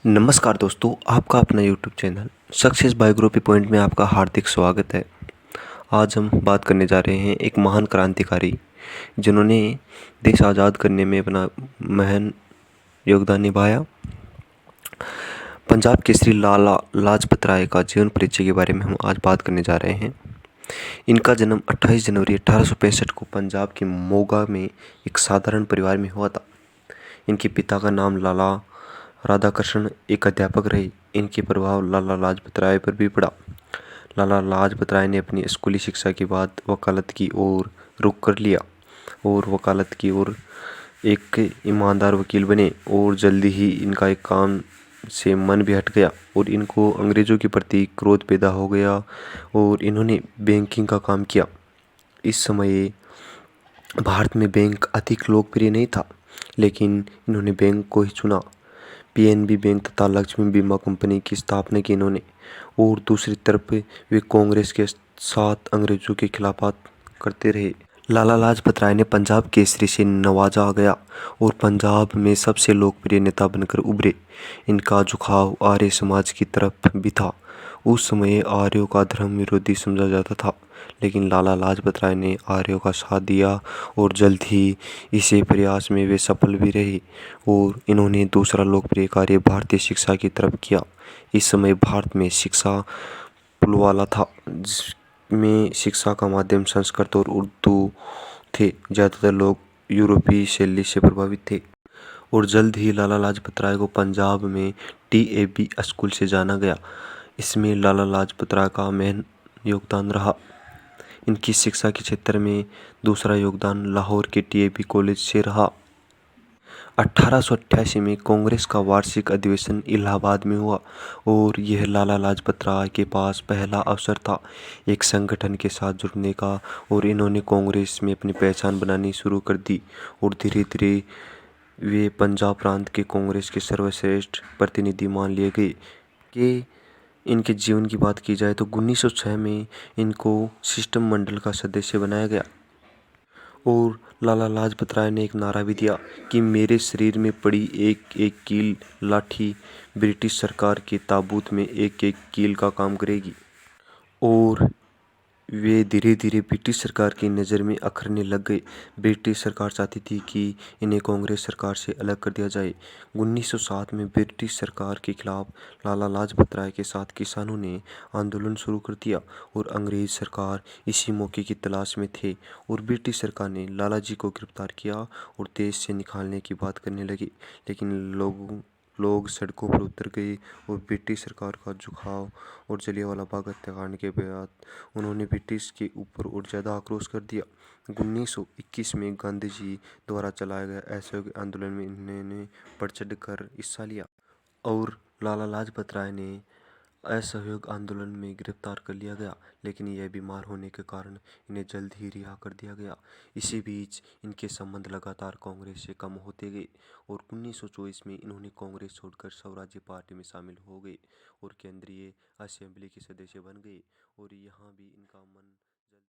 नमस्कार दोस्तों, आपका अपना YouTube channel success biography point में आपका हार्दिक स्वागत है। आज हम बात करने जा रहे हैं एक महान क्रांतिकारी जिन्होंने देश आज़ाद करने में अपना महान योगदान निभाया। पंजाब केसरी लाला लाजपत राय का जीवन परिचय के बारे में हम आज बात करने जा रहे हैं। इनका जन्म 28 जनवरी 1865 को पंजाब के मोगा में एक साधारण परिवार में हुआ था। इनके पिता का नाम लाला राधाकृष्ण एक अध्यापक रहे। इनके प्रभाव लाला लाजपत राय पर भी पड़ा। लाला लाजपत राय ने अपनी स्कूली शिक्षा के बाद वकालत की ओर रुख कर लिया और वकालत की ओर एक ईमानदार वकील बने और जल्दी ही इनका एक काम से मन भी हट गया और इनको अंग्रेज़ों के प्रति क्रोध पैदा हो गया और इन्होंने बैंकिंग का काम किया। इस समय भारत में बैंक अधिक लोकप्रिय नहीं था, लेकिन इन्होंने बैंक को ही चुना। पीएनबी बैंक तथा लक्ष्मी बीमा कंपनी की स्थापना की इन्होंने और दूसरी तरफ वे कांग्रेस के साथ अंग्रेजों के खिलाफ बात करते रहे। लाला लाजपत राय ने पंजाब केसरी से नवाजा गया और पंजाब में सबसे लोकप्रिय नेता बनकर उभरे। इनका झुकाव आर्य समाज की तरफ भी था। उस समय आर्यों का धर्म विरोधी समझा जाता था, लेकिन लाला लाजपत राय ने आर्यों का साथ दिया और जल्द ही इसी प्रयास में वे सफल भी रहे और इन्होंने दूसरा लोकप्रिय कार्य भारतीय शिक्षा की तरफ किया। इस समय भारत में शिक्षा पुलवाला था, जिसमें शिक्षा का माध्यम संस्कृत और उर्दू थे। ज़्यादातर लोग यूरोपीय शैली से प्रभावित थे और जल्द ही लाला लाजपत राय को पंजाब में टीएबी स्कूल से जाना गया। इसमें लाला लाजपत राय का महान योगदान रहा। इनकी शिक्षा के क्षेत्र में दूसरा योगदान लाहौर के टीएबी कॉलेज से रहा। 1888 में कांग्रेस का वार्षिक अधिवेशन इलाहाबाद में हुआ और यह लाला लाजपत राय के पास पहला अवसर था एक संगठन के साथ जुड़ने का और इन्होंने कांग्रेस में अपनी पहचान बनानी शुरू कर दी और धीरे धीरे वे पंजाब प्रांत के कांग्रेस के सर्वश्रेष्ठ प्रतिनिधि मान लिए गए। कि इनके जीवन की बात की जाए तो 1906 में इनको शिष्टमंडल का सदस्य बनाया गया और लाला लाजपत राय ने एक नारा भी दिया कि मेरे शरीर में पड़ी एक एक कील लाठी ब्रिटिश सरकार के ताबूत में एक एक कील का काम करेगी। और वे धीरे धीरे ब्रिटिश सरकार की नज़र में अखरने लग गए। ब्रिटिश सरकार चाहती थी कि इन्हें कांग्रेस सरकार से अलग कर दिया जाए। 1907 में ब्रिटिश सरकार के खिलाफ लाला लाजपत राय के साथ किसानों ने आंदोलन शुरू कर दिया और अंग्रेज सरकार इसी मौके की तलाश में थे और ब्रिटिश सरकार ने लाला जी को गिरफ्तार किया और देश से निकालने की बात करने लगी। लेकिन लोग सड़कों पर उतर गए और ब्रिटिश सरकार का झुकाव और जलियांवाला बाग हत्याकांड के बाद उन्होंने ब्रिटिश के ऊपर और ज़्यादा आक्रोश कर दिया। 1921 में गांधी जी द्वारा चलाया गया असहयोग आंदोलन में इन्होंने बढ़ चढ़ कर हिस्सा लिया और लाला लाजपत राय ने असहयोग आंदोलन में गिरफ्तार कर लिया गया, लेकिन यह बीमार होने के कारण इन्हें जल्द ही रिहा कर दिया गया। इसी बीच इनके संबंध लगातार कांग्रेस से कम होते गए और 1924 में इन्होंने कांग्रेस छोड़कर स्वराज्य पार्टी में शामिल हो गए और केंद्रीय असेंबली के सदस्य बन गए और यहाँ भी इनका मन